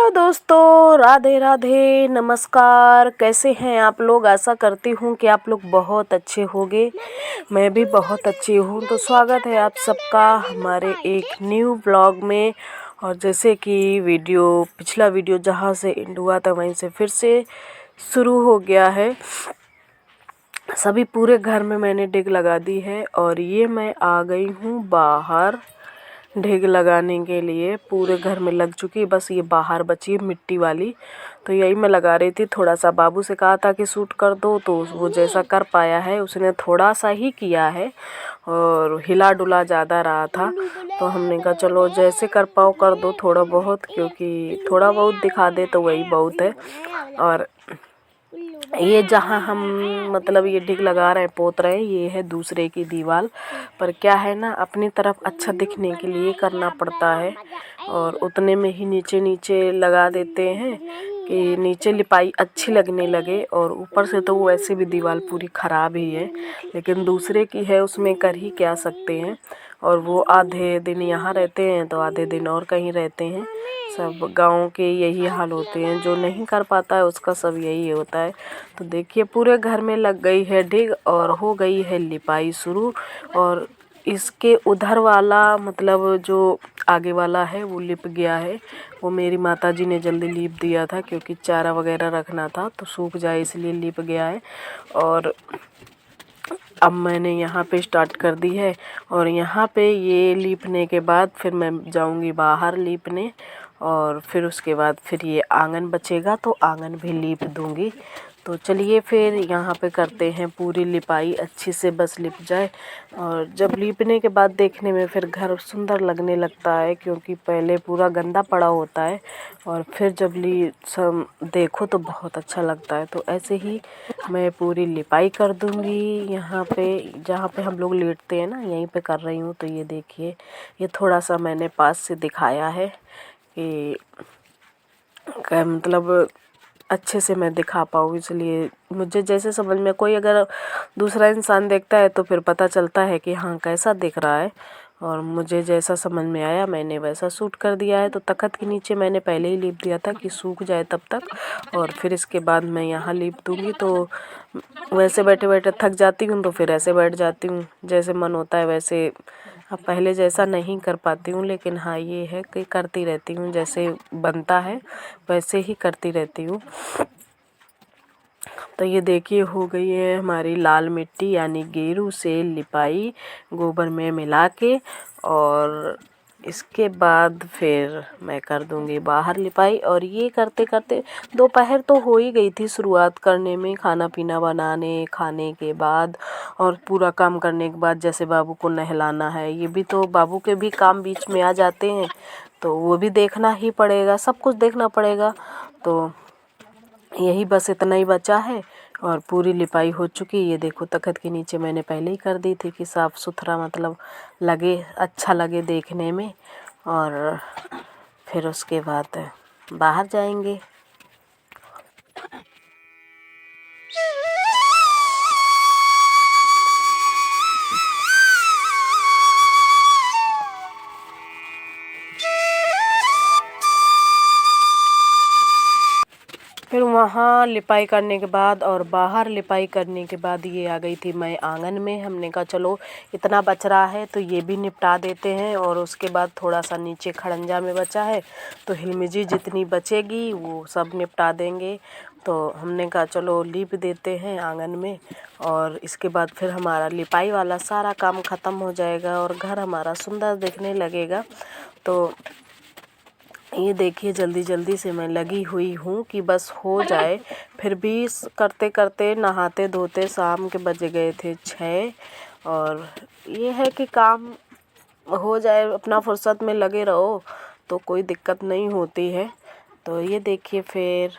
Hello दोस्तों, राधे राधे, नमस्कार। कैसे हैं आप लोग? आशा करती हूँ कि आप लोग बहुत अच्छे होंगे। मैं भी बहुत अच्छी हूँ। तो स्वागत है आप सबका हमारे एक न्यू ब्लॉग में। और जैसे कि पिछला वीडियो जहाँ से एंड हुआ था वहीं से फिर से शुरू हो गया है। सभी पूरे घर में मैंने डेग लगा दी है और ये मैं आ गई हूँ बाहर ढेग लगाने के लिए। पूरे घर में लग चुकी है, बस ये बाहर बची है मिट्टी वाली। तो यही मैं लगा रही थी। थोड़ा सा बाबू से कहा था कि शूट कर दो, तो वो जैसा कर पाया है उसने थोड़ा सा ही किया है और हिला डुला ज़्यादा रहा था। तो हमने कहा चलो जैसे कर पाओ कर दो थोड़ा बहुत, क्योंकि थोड़ा बहुत दिखा दे तो वही बहुत है। और ये जहाँ हम मतलब ये ढिग लगा रहे हैं, पोत रहे हैं, ये है दूसरे की दीवार। पर क्या है ना, अपनी तरफ अच्छा दिखने के लिए करना पड़ता है और उतने में ही नीचे नीचे लगा देते हैं कि नीचे लिपाई अच्छी लगने लगे। और ऊपर से तो वैसे भी दीवार पूरी ख़राब ही है, लेकिन दूसरे की है उसमें कर ही क्या सकते हैं। और वो आधे दिन यहाँ रहते हैं तो आधे दिन और कहीं रहते हैं। सब गाँव के यही हाल होते हैं, जो नहीं कर पाता है उसका सब यही होता है। तो देखिए पूरे घर में लग गई है ढिग और हो गई है लिपाई शुरू। और इसके उधर वाला मतलब जो आगे वाला है वो लिप गया है। वो मेरी माताजी ने जल्दी लीप दिया था, क्योंकि चारा वगैरह रखना था तो सूख जाए इसलिए लिप गया है। और अब मैंने यहाँ पे स्टार्ट कर दी है। और यहाँ पे ये लीपने के बाद फिर मैं जाऊँगी बाहर लीपने। और फिर उसके बाद फिर ये आंगन बचेगा तो आंगन भी लीप दूँगी। तो चलिए फिर यहाँ पे करते हैं पूरी लिपाई अच्छी से, बस लिप जाए। और जब लीपने के बाद देखने में फिर घर सुंदर लगने लगता है, क्योंकि पहले पूरा गंदा पड़ा होता है और फिर जब सब देखो तो बहुत अच्छा लगता है। तो ऐसे ही मैं पूरी लिपाई कर दूँगी। यहाँ पे जहाँ पे हम लोग लेटते हैं ना, यहीं पे कर रही हूँ। तो ये देखिए, ये थोड़ा सा मैंने पास से दिखाया है कि मतलब अच्छे से मैं दिखा पाऊँ, इसलिए मुझे जैसे समझ में, कोई अगर दूसरा इंसान देखता है तो फिर पता चलता है कि हाँ कैसा दिख रहा है। और मुझे जैसा समझ में आया मैंने वैसा शूट कर दिया है। तो तख्त के नीचे मैंने पहले ही लीप दिया था कि सूख जाए तब तक, और फिर इसके बाद मैं यहाँ लीप दूँगी। तो वैसे बैठे बैठे थक जाती हूँ तो फिर ऐसे बैठ जाती हूँ, जैसे मन होता है वैसे। अब पहले जैसा नहीं कर पाती हूँ, लेकिन हाँ ये है कि करती रहती हूँ, जैसे बनता है वैसे ही करती रहती हूँ। तो ये देखिए हो गई है हमारी लाल मिट्टी यानी गेरू से लिपाई गोबर में मिला के। और इसके बाद फिर मैं कर दूंगी बाहर लिपाई। और ये करते करते दोपहर तो हो ही गई थी शुरुआत करने में, खाना पीना बनाने खाने के बाद और पूरा काम करने के बाद। जैसे बाबू को नहलाना है, ये भी तो बाबू के भी काम बीच में आ जाते हैं, तो वो भी देखना ही पड़ेगा, सब कुछ देखना पड़ेगा। तो यही बस इतना ही बचा है और पूरी लिपाई हो चुकी। ये देखो तख्त के नीचे मैंने पहले ही कर दी थी कि साफ़ सुथरा मतलब लगे, अच्छा लगे देखने में। और फिर उसके बाद बाहर जाएंगे। फिर वहाँ लिपाई करने के बाद और बाहर लिपाई करने के बाद ये आ गई थी मैं आंगन में। हमने कहा चलो इतना बच रहा है तो ये भी निपटा देते हैं। और उसके बाद थोड़ा सा नीचे खड़ंजा में बचा है तो हिलमिजी जितनी बचेगी वो सब निपटा देंगे। तो हमने कहा चलो लीप देते हैं आंगन में, और इसके बाद फिर हमारा लिपाई वाला सारा काम ख़त्म हो जाएगा और घर हमारा सुंदर दिखने लगेगा। तो ये देखिए जल्दी जल्दी से मैं लगी हुई हूँ कि बस हो जाए। फिर भी करते करते नहाते धोते शाम के बज गए थे 6। और ये है कि काम हो जाए, अपना फुर्सत में लगे रहो तो कोई दिक्कत नहीं होती है। तो ये देखिए फिर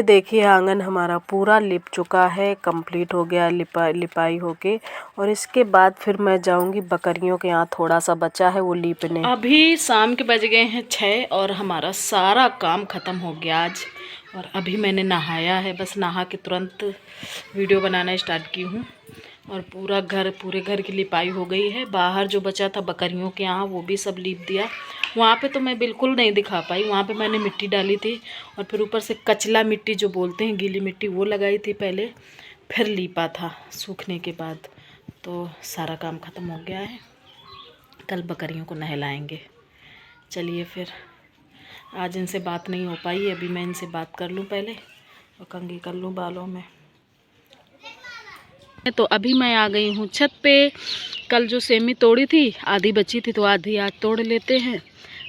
देखिए आंगन हमारा पूरा लिप चुका है, कंप्लीट हो गया लिपाई होके। और इसके बाद फिर मैं जाऊंगी बकरियों के यहाँ, थोड़ा सा बचा है वो लीपने। अभी शाम के बज गए हैं 6 और हमारा सारा काम ख़त्म हो गया आज। और अभी मैंने नहाया है, बस नहा के तुरंत वीडियो बनाना स्टार्ट की हूँ। और पूरे घर की लिपाई हो गई है। बाहर जो बचा था बकरियों के यहाँ वो भी सब लीप दिया। वहाँ पे तो मैं बिल्कुल नहीं दिखा पाई, वहाँ पे मैंने मिट्टी डाली थी और फिर ऊपर से कचला मिट्टी जो बोलते हैं, गीली मिट्टी, वो लगाई थी पहले, फिर लीपा था सूखने के बाद। तो सारा काम ख़त्म हो गया है। कल बकरियों को नहलाएंगे। चलिए फिर, आज इनसे बात नहीं हो पाई, अभी मैं इनसे बात कर लूँ पहले और कंघी कर लूँ बालों में। तो अभी मैं आ गई हूँ छत पे। कल जो सेमी तोड़ी थी आधी बची थी तो आधी आज तोड़ लेते हैं,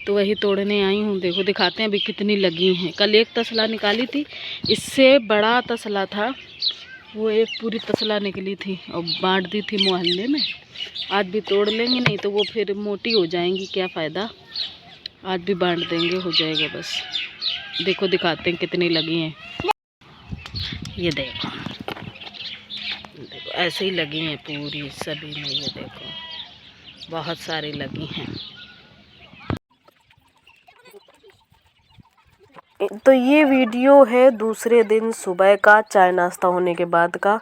तो वही तोड़ने आई हूँ। देखो दिखाते हैं अभी कितनी लगी हैं। कल एक तसला निकाली थी, इससे बड़ा तसला था, वो एक पूरी तसला निकली थी और बांट दी थी मोहल्ले में। आज भी तोड़ लेंगे, नहीं तो वो फिर मोटी हो जाएंगी, क्या फ़ायदा। आज भी बांट देंगे, हो जाएगा बस। देखो दिखाते हैं कितनी लगी हैं। ये देखो ऐसे ही लगी हैं पूरी सभी में, ये देखो बहुत सारी लगी हैं। तो ये वीडियो है दूसरे दिन सुबह का, चाय नाश्ता होने के बाद का।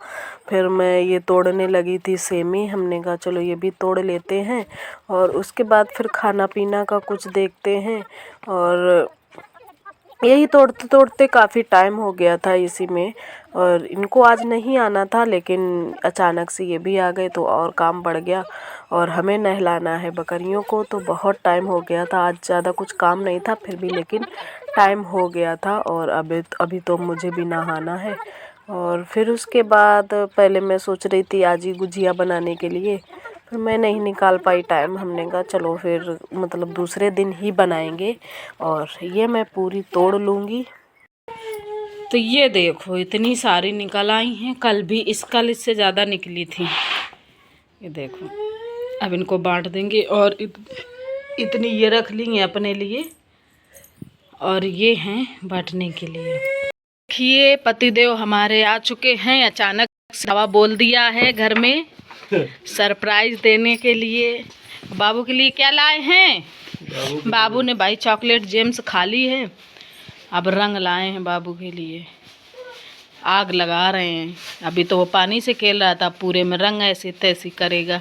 फिर मैं ये तोड़ने लगी थी सेमी, हमने कहा चलो ये भी तोड़ लेते हैं और उसके बाद फिर खाना पीना का कुछ देखते हैं। और यही तोड़ते तोड़ते काफ़ी टाइम हो गया था इसी में। और इनको आज नहीं आना था, लेकिन अचानक से ये भी आ गए तो और काम बढ़ गया। और हमें नहलाना है बकरियों को, तो बहुत टाइम हो गया था। आज ज़्यादा कुछ काम नहीं था फिर भी, लेकिन टाइम हो गया था। और अभी तो मुझे भी नहाना है। और फिर उसके बाद पहले मैं सोच रही थी आज ही गुजिया बनाने के लिए, फिर मैं नहीं निकाल पाई टाइम। हमने कहा चलो फिर मतलब दूसरे दिन ही बनाएंगे। और ये मैं पूरी तोड़ लूँगी। तो ये देखो इतनी सारी निकल आई हैं, कल इससे ज़्यादा निकली थी। ये देखो अब इनको बांट देंगे। और इतनी ये रख ली हैं अपने लिए और ये हैं बांटने के लिए। देखिए पतिदेव हमारे आ चुके हैं। अचानक हवा बोल दिया है घर में सरप्राइज देने के लिए। बाबू के लिए क्या लाए हैं? बाबू ने भाई चॉकलेट जेम्स खा ली है, अब रंग लाए हैं बाबू के लिए। आग लगा रहे हैं। अभी तो वो पानी से खेल रहा था, पूरे में रंग ऐसी तैसी करेगा।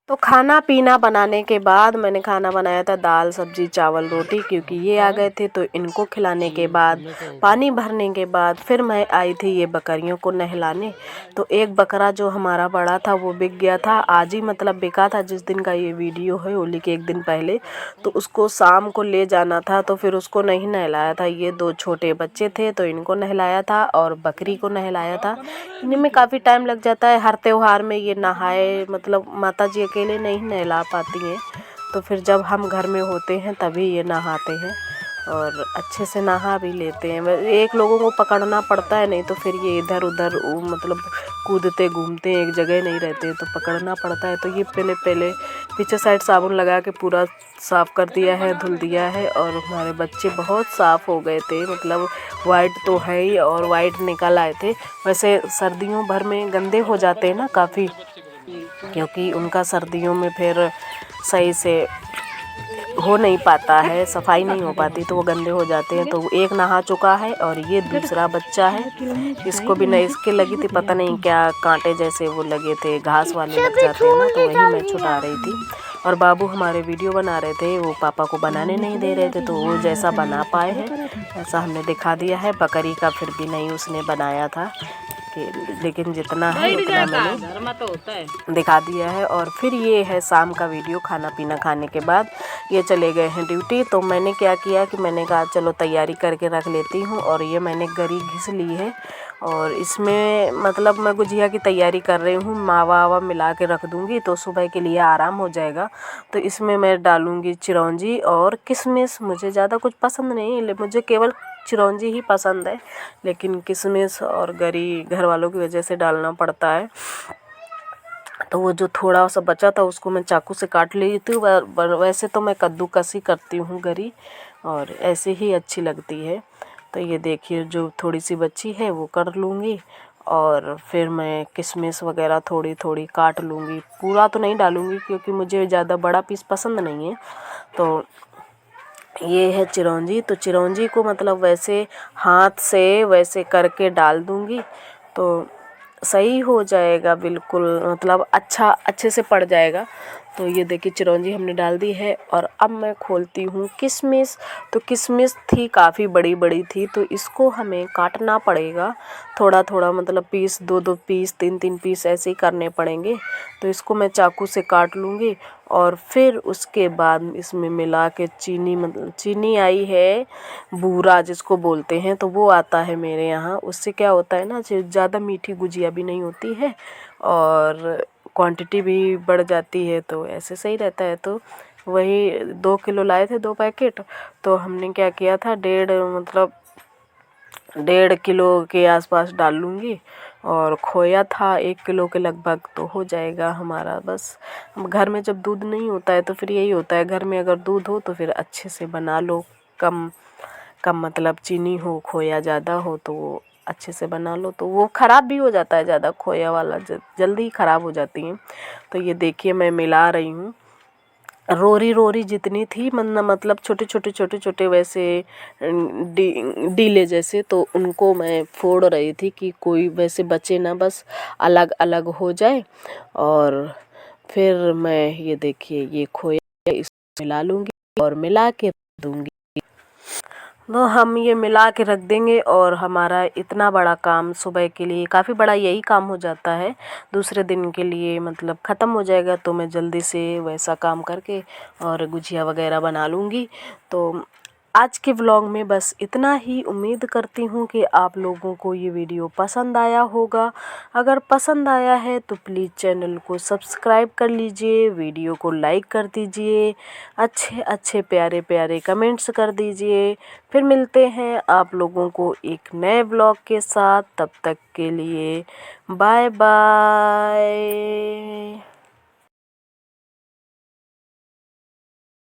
तो खाना पीना बनाने के बाद मैंने खाना बनाया था दाल सब्जी चावल रोटी, क्योंकि ये आ गए थे। तो इनको खिलाने के बाद पानी भरने के बाद फिर मैं आई थी ये बकरियों को नहलाने। तो एक बकरा जो हमारा बड़ा था वो बिक गया था आज ही, मतलब बिका था जिस दिन का ये वीडियो है, होली के एक दिन पहले। तो उसको शाम को ले जाना था, तो फिर उसको नहीं नहलाया था। ये 2 छोटे बच्चे थे तो इनको नहलाया था और बकरी को नहलाया था। इनमें काफ़ी टाइम लग जाता है, हर त्योहार में ये नहाए, मतलब माता जी अकेले नहीं नहला पाती हैं। तो फिर जब हम घर में होते हैं तभी ये नहाते हैं और अच्छे से नहा भी लेते हैं। एक लोगों को पकड़ना पड़ता है, नहीं तो फिर ये इधर उधर मतलब कूदते घूमते हैं, एक जगह नहीं रहते, तो पकड़ना पड़ता है। तो ये पहले पीछे साइड साबुन लगा के पूरा साफ़ कर दिया है, धुल दिया है। और हमारे बच्चे बहुत साफ़ हो गए थे, मतलब वाइट तो है ही और वाइट निकल आए थे। वैसे सर्दियों भर में गंदे हो जाते हैं ना काफ़ी, क्योंकि उनका सर्दियों में फिर सही से हो नहीं पाता है, सफाई नहीं हो पाती, तो वो गंदे हो जाते हैं। तो एक नहा चुका है और ये दूसरा बच्चा है, इसको भी नहीं, इसके लगी थी पता नहीं क्या कांटे जैसे वो लगे थे, घास वाले लग जाते हैं ना, तो वही मैं छुड़ा रही थी। और बाबू हमारे वीडियो बना रहे थे, वो पापा को बनाने नहीं दे रहे थे, तो वो जैसा बना पाए हैं ऐसा हमने दिखा दिया है। बकरी का फिर भी नहीं उसने बनाया था, लेकिन जितना है उतना मैंने दिखा दिया है। और फिर ये है शाम का वीडियो। खाना पीना खाने के बाद ये चले गए हैं ड्यूटी। तो मैंने क्या किया कि मैंने कहा चलो तैयारी करके रख लेती हूँ। और ये मैंने गरी घिस ली है और इसमें मतलब मैं गुजिया की तैयारी कर रही हूँ। मावा वावा मिला के रख दूँगी तो सुबह के लिए आराम हो जाएगा। तो इसमें मैं डालूँगी चिरौंजी और किशमिश। मुझे ज़्यादा कुछ पसंद नहीं है, मुझे केवल चिरौंजी ही पसंद है, लेकिन किशमिश और गरी घर वालों की वजह से डालना पड़ता है। तो वो जो थोड़ा सा बचा था उसको मैं चाकू से काट लेती हूँ। वैसे तो मैं कद्दूकस ही करती हूँ गरी, और ऐसे ही अच्छी लगती है। तो ये देखिए जो थोड़ी सी बची है वो कर लूँगी, और फिर मैं किशमिश वगैरह थोड़ी थोड़ी काट लूँगी। पूरा तो नहीं डालूँगी क्योंकि मुझे ज़्यादा बड़ा पीस पसंद नहीं है। तो ये है चिरौंजी। तो चिरौंजी को मतलब वैसे हाथ से वैसे करके डाल दूँगी तो सही हो जाएगा, बिल्कुल मतलब अच्छे से पड़ जाएगा। तो ये देखिए चिरौंजी हमने डाल दी है, और अब मैं खोलती हूँ किशमिश। तो किशमिश थी काफ़ी बड़ी बड़ी थी, तो इसको हमें काटना पड़ेगा थोड़ा थोड़ा, मतलब पीस 2-2 पीस 3-3 पीस ऐसे ही करने पड़ेंगे। तो इसको मैं चाकू से काट लूँगी, और फिर उसके बाद इसमें मिला के चीनी, मतलब चीनी आई है बूरा जिसको बोलते हैं, तो वो आता है मेरे यहाँ। उससे क्या होता है ना, ज़्यादा मीठी गुजिया भी नहीं होती है और क्वांटिटी भी बढ़ जाती है, तो ऐसे सही रहता है। तो वही 2 किलो लाए थे, 2 पैकेट। तो हमने क्या किया था, 1.5 किलो के आसपास डाल लूँगी, और खोया था 1 किलो के लगभग, तो हो जाएगा हमारा। बस घर में जब दूध नहीं होता है तो फिर यही होता है, घर में अगर दूध हो तो फिर अच्छे से बना लो, कम कम मतलब चीनी हो, खोया ज़्यादा हो तो वो अच्छे से बना लो, तो वो ख़राब भी हो जाता है, ज़्यादा खोया वाला जल्दी ख़राब हो जाती हैं। तो ये देखिए मैं मिला रही हूँ। रोरी रोरी जितनी थी मतलब छोटे छोटे वैसे डीले जैसे, तो उनको मैं फोड़ रही थी कि कोई वैसे बचे ना, बस अलग अलग हो जाए। और फिर मैं ये देखिए ये खोया इसको मिला लूँगी और मिला के रख दूँगी। तो हम ये मिला के रख देंगे, और हमारा इतना बड़ा काम सुबह के लिए काफ़ी बड़ा यही काम हो जाता है, दूसरे दिन के लिए मतलब ख़त्म हो जाएगा। तो मैं जल्दी से वैसा काम करके और गुजिया वगैरह बना लूँगी। तो आज के व्लॉग में बस इतना ही। उम्मीद करती हूँ कि आप लोगों को ये वीडियो पसंद आया होगा। अगर पसंद आया है तो प्लीज़ चैनल को सब्सक्राइब कर लीजिए, वीडियो को लाइक कर दीजिए, अच्छे अच्छे प्यारे प्यारे कमेंट्स कर दीजिए। फिर मिलते हैं आप लोगों को एक नए व्लॉग के साथ, तब तक के लिए बाय बाय।